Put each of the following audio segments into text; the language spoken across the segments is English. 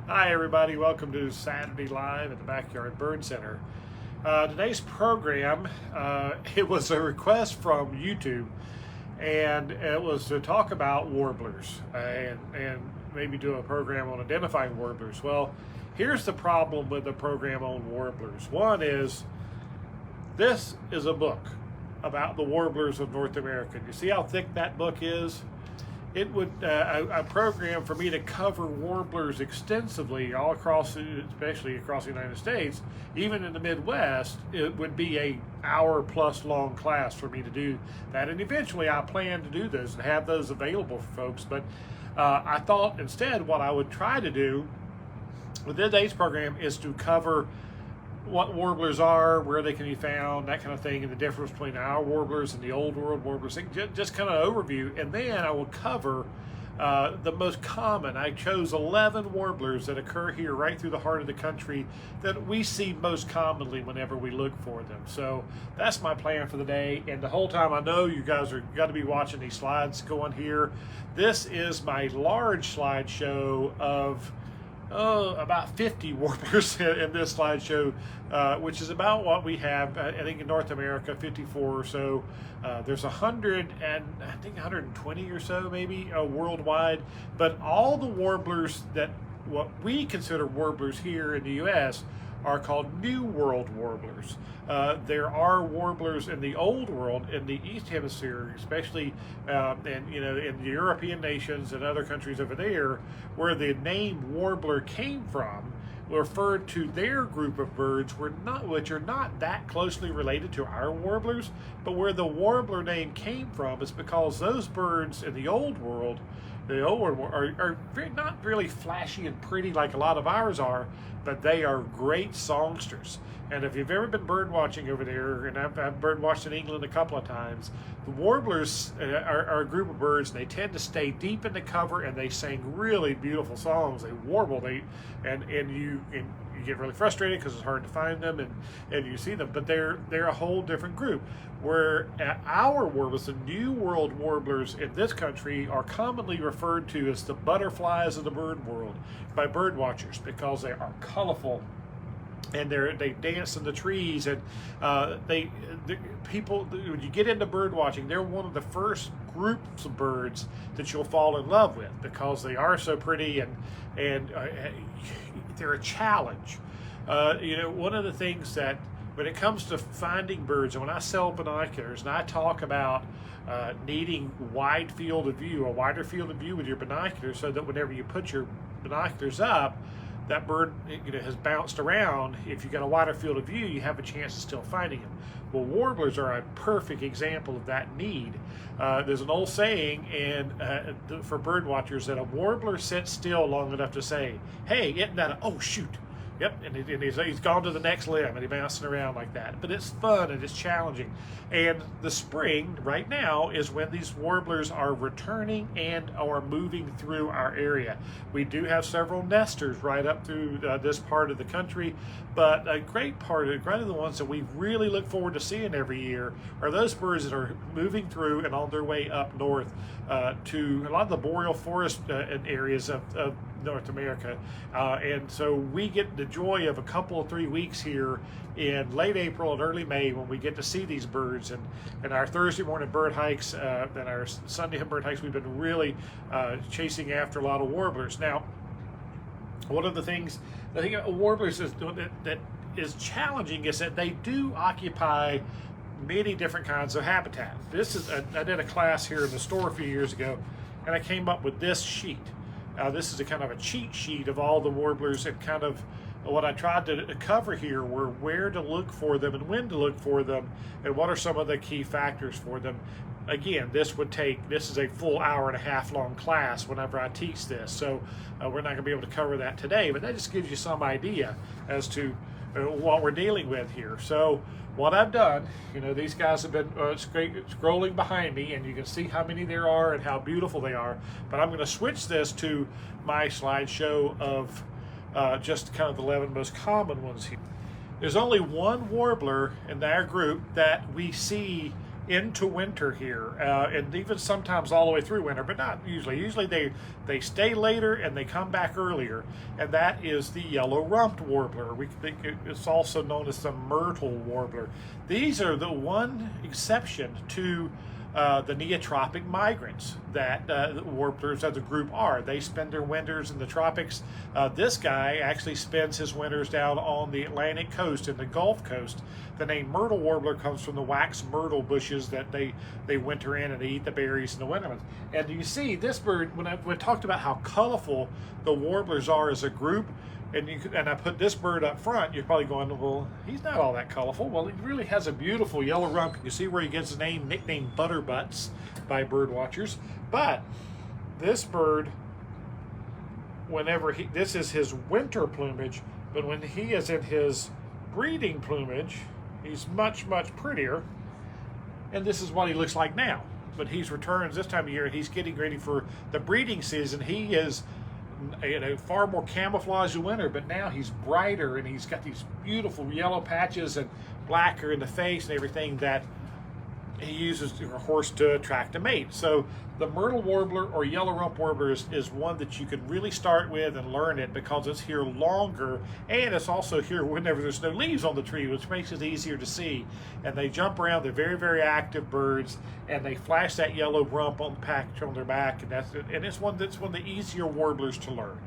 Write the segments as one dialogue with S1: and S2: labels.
S1: Hi everybody, welcome to Saturday Live at the Backyard Bird Center. Today's program, it was a request from YouTube, and it was to talk about warblers and maybe do a program on identifying warblers. Well, here's the problem with the program on warblers. One is, this is a book about the warblers of North America. You see how thick that book is? It would, a program for me to cover warblers extensively all across, especially across the United States, even in the Midwest, it would be a hour-plus long class for me to do that. And eventually I plan to do those and have those available for folks. But I thought instead what I would try to do with today's program is to cover what warblers are, where they can be found, that kind of thing, and the difference between our warblers and the old world warblers, just kind of overview. And then I will cover the most common. I chose 11 warblers that occur here right through the heart of the country that we see most commonly whenever we look for them. So that's my plan for the day. And the whole time I know you guys are got to be watching these slides going here. This is my large slideshow of about 50 warblers in this slideshow, which is about what we have, I think in North America, 54 or so. There's 100 and I think 120 or so maybe worldwide, but all the warblers that what we consider warblers here in the U.S. are called New World Warblers. There are warblers in the Old World, in the East Hemisphere, especially, and in the European nations and other countries over there, where the name warbler came from, referred to their group of birds which are not that closely related to our warblers, but where the warbler name came from is because those birds in the Old World, are not really flashy and pretty like a lot of ours are, but they are great songsters. And if you've ever been bird watching over there, and I've bird watched in England a couple of times, the warblers are a group of birds, and they tend to stay deep in the cover, and they sing really beautiful songs. They warble, and you get really frustrated because it's hard to find them, and you see them, but they're a whole different group. Where our warblers, the New World Warblers in this country, are commonly referred to as the butterflies of the bird world by bird watchers because they are colorful and they dance in the trees, and people, when you get into bird watching, they're one of the first groups of birds that you'll fall in love with because they are so pretty and they're a challenge. One of the things that when it comes to finding birds, and when I sell binoculars and I talk about needing a wider field of view with your binoculars, so that whenever you put your binoculars up, that bird has bounced around. If you've got a wider field of view, you have a chance of still finding him. Well, warblers are a perfect example of that need. There's an old saying for bird watchers that a warbler sits still long enough to say, "Hey, isn't that oh shoot." Yep, and he's gone to the next limb, and he's bouncing around like that. But it's fun and it's challenging. And the spring, right now, is when these warblers are returning and are moving through our area. We do have several nesters right up through this part of the country, but a great part of the ones that we really look forward to seeing every year are those birds that are moving through and on their way up north to a lot of the boreal forest areas of North America, and so we get the joy of a couple of 3 weeks here in late April and early May when we get to see these birds. And our Thursday morning bird hikes and our Sunday bird hikes, we've been really chasing after a lot of warblers. Now, one of the things I think warblers that is challenging is that they do occupy many different kinds of habitat. I did a class here in the store a few years ago, and I came up with this sheet. This is a kind of a cheat sheet of all the warblers, and kind of what I tried to cover here were where to look for them and when to look for them, and what are some of the key factors for them. Again, this is a full hour and a half long class whenever I teach this, so we're not going to be able to cover that today, but that just gives you some idea as to what we're dealing with here. So what I've done, these guys have been scrolling behind me, and you can see how many there are and how beautiful they are, but I'm going to switch this to my slideshow of just kind of the 11 most common ones here. There's only one warbler in our group that we see into winter here, and even sometimes all the way through winter, but not usually. Usually they stay later and they come back earlier, and that is the Yellowrumped Warbler. It's also known as the Myrtle Warbler. These are the one exception to the neotropic migrants that warblers as a group are. They spend their winters in the tropics. This guy actually spends his winters down on the Atlantic coast and the Gulf Coast. The name Myrtle Warbler comes from the wax myrtle bushes that they winter in, and they eat the berries in the winter months. And you see this bird, when I talked about how colorful the warblers are as a group, and I put this bird up front, you're probably going, well, he's not all that colorful. Well, he really has a beautiful yellow rump. You see where he gets his name, nicknamed Butterbutts by bird watchers. But this bird, this is his winter plumage, but when he is in his breeding plumage, he's much, much prettier. And this is what he looks like now. But he's returned this time of year, and he's getting ready for the breeding season. He is far more camouflage in winter, but now he's brighter, and he's got these beautiful yellow patches and blacker in the face and everything that he uses a horse to attract a mate. So the Myrtle Warbler or Yellowrumped Warbler is one that you can really start with and learn it, because it's here longer, and it's also here whenever there's no leaves on the tree, which makes it easier to see. And they jump around. They're very, very active birds, and they flash that yellow rump on the patch on their back, and it's one of the easier warblers to learn.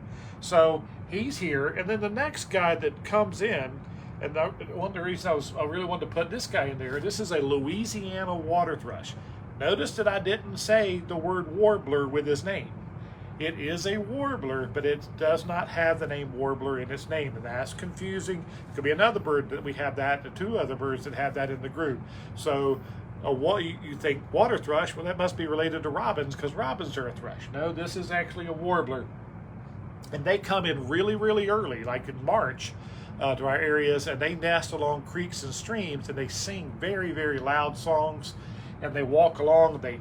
S1: So he's here, and then the next guy that comes in, and one of the reasons I really wanted to put this guy in there, this is a Louisiana water thrush. Notice that I didn't say the word warbler with his name. It is a warbler, but it does not have the name warbler in its name, and that's confusing. It could be another bird that we have that, and two other birds that have that in the group. So you think water thrush, well, that must be related to robins, because robins are a thrush. No, this is actually a warbler. And they come in really, really early, like in March, to our areas, and they nest along creeks and streams, and they sing very, very loud songs, and they walk along, they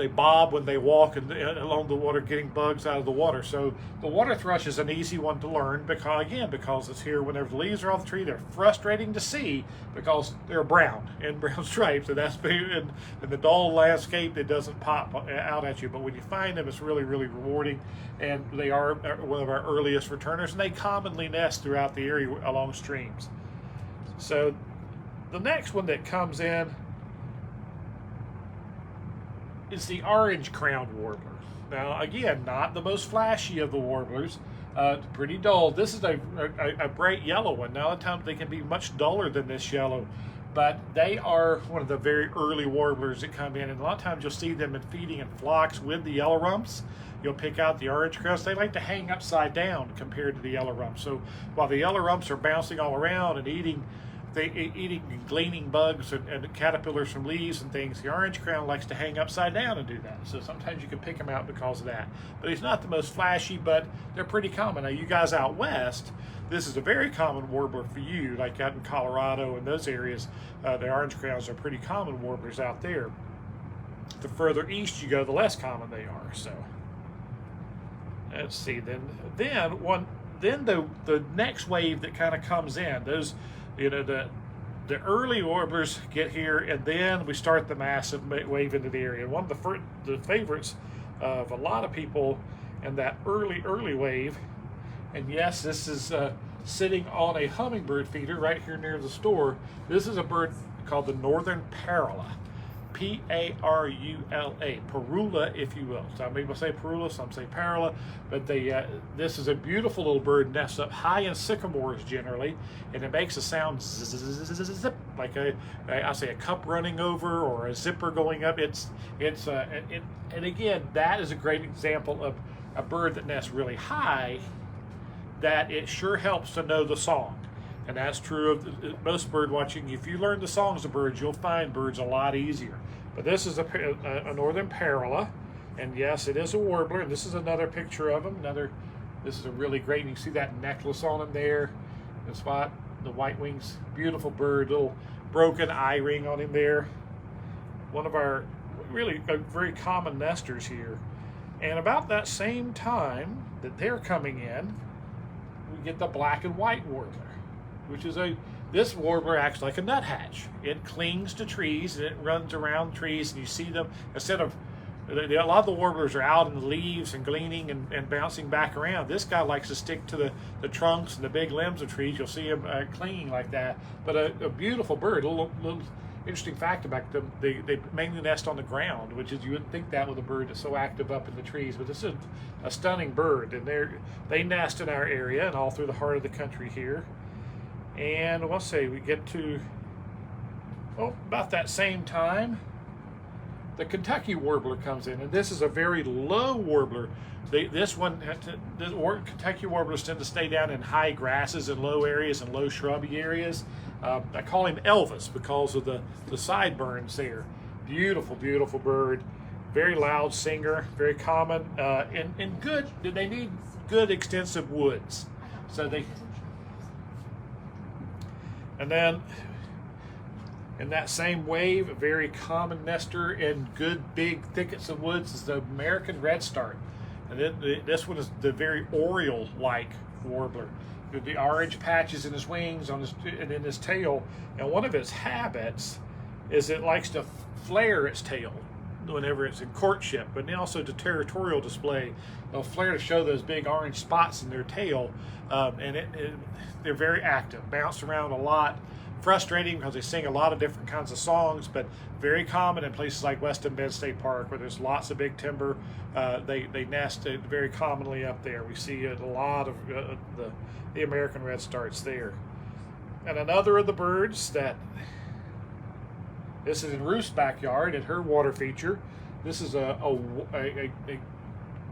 S1: bob when they walk along the water, getting bugs out of the water. So the water thrush is an easy one to learn, because it's here whenever the leaves are off the tree. They're frustrating to see because they're brown and brown stripes, and that's in the dull landscape, it doesn't pop out at you. But when you find them, it's really, really rewarding, and they are one of our earliest returners, and they commonly nest throughout the area along streams. So the next one that comes in is the orange-crowned warbler. Now, again, not the most flashy of the warblers, pretty dull. This is a bright yellow one. Now, a lot of times they can be much duller than this yellow, but they are one of the very early warblers that come in, and a lot of times you'll see them feeding in flocks with the yellow rumps. You'll pick out the orange crowns. They like to hang upside down compared to the yellow rumps. So while the yellow rumps are bouncing all around and eating and gleaning bugs and caterpillars from leaves and things, the orange crown likes to hang upside down and do that. So sometimes you can pick them out because of that. But he's not the most flashy, but they're pretty common. Now, you guys out west, this is a very common warbler for you, like out in Colorado and those areas. The orange crowns are pretty common warblers out there. The further east you go, the less common they are. So let's see. Then the next wave that kind of comes in, those, the early warblers get here, and then we start the massive wave into the area. One of the favorites of a lot of people in that early wave, and yes, this is sitting on a hummingbird feeder right here near the store. This is a bird called the northern parula. P-A-R-U-L-A, parula, if you will. Some people say parula, some say parula, but this is a beautiful little bird, nests up high in sycamores generally, and it makes a sound zip, like a cup running over or a zipper going up. And again, that is a great example of a bird that nests really high, that it sure helps to know the song. And that's true of most bird watching. If you learn the songs of birds, you'll find birds a lot easier. But this is a northern parula, and yes, it is a warbler. And this is another picture of him. This is a really great. And you see that necklace on him there, the spot, the white wings, beautiful bird. Little broken eye ring on him there. One of our really very common nesters here. And about that same time that they're coming in, we get the black and white warbler. which is this warbler acts like a nuthatch. It clings to trees and it runs around trees, and you see them instead of a lot of the warblers are out in the leaves and gleaning and bouncing back around. This guy likes to stick to the trunks and the big limbs of trees. You'll see him clinging like that. But a beautiful bird. A little interesting fact about them: they mainly nest on the ground, which is, you wouldn't think that with a bird that's so active up in the trees. But this is a stunning bird, and they nest in our area and all through the heart of the country here. And we'll say we get to about that same time, the Kentucky warbler comes in, and this is a very low warbler. Kentucky warblers tend to stay down in high grasses and low areas and low shrubby areas. I call him Elvis because of the sideburns there. Beautiful, beautiful bird. Very loud singer, very common, and good. They need good extensive woods. And then in that same wave, a very common nester in good big thickets of woods is the American redstart. And then this one is the very Oriole-like warbler. The orange patches in his wings and in his tail. And one of its habits is it likes to flare its tail whenever it's in courtship, but then also to territorial display. They'll flare to show those big orange spots in their tail, and they're very active, bounce around a lot. Frustrating because they sing a lot of different kinds of songs, but very common in places like Weston Bend State Park where there's lots of big timber. They nest very commonly up there. We see a lot of the American redstarts there. And another of the birds this is in Ruth's backyard at her water feature. This is a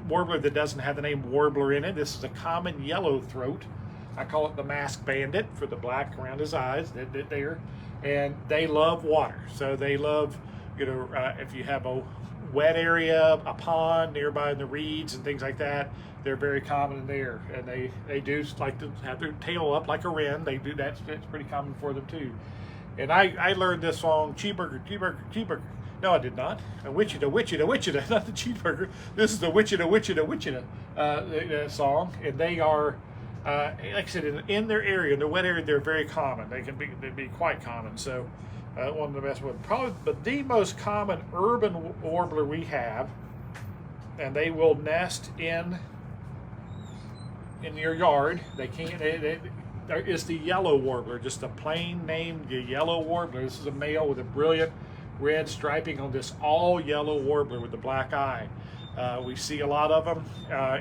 S1: warbler that doesn't have the name warbler in it. This is a common yellow throat. I call it the masked bandit for the black around his eyes there. And they love water. So they love, if you have a wet area, a pond nearby in the reeds and things like that, they're very common in there. And they do like to have their tail up like a wren. They do that. It's pretty common for them too. And I learned this song, cheeseburger, cheeseburger, cheeseburger. No, I did not. A Wichita, Wichita, Wichita, not the cheeseburger. This is the Wichita, Wichita, Wichita song. And they are, like I said, in their area, in their wet area, they're very common. They'd be quite common. So one of the best ones, probably, but the most common urban warbler we have, and they will nest in your yard. They can't. Is the yellow warbler, just a plain name, the yellow warbler. This is a male with a brilliant red striping on this all yellow warbler with the black eye. We see a lot of them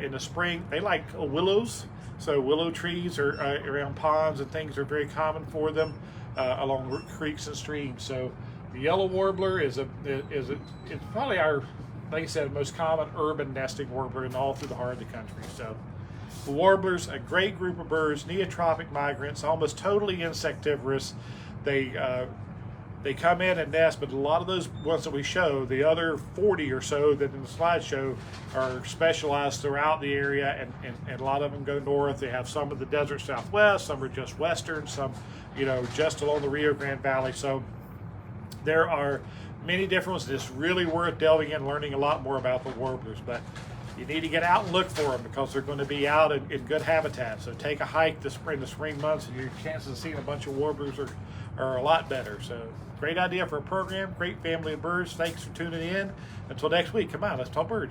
S1: in the spring. They like willows. So willow trees are around ponds and things are very common for them along creeks and streams. So the yellow warbler it's probably our, like I said, most common urban nesting warbler in all through the heart of the country. So the warblers, a great group of birds, neotropic migrants, almost totally insectivorous. They come in and nest, but a lot of those ones that we show, the other 40 or so that in the slideshow, are specialized throughout the area, and a lot of them go north. They have some of the desert southwest, some are just western, some, just along the Rio Grande Valley. So there are many different ones. It's really worth delving in, learning a lot more about the warblers, but you need to get out and look for them because they're going to be out in good habitat. So take a hike in the spring months, and your chances of seeing a bunch of warblers are a lot better. So great idea for a program, great family of birds. Thanks for tuning in. Until next week, come on, let's talk birds.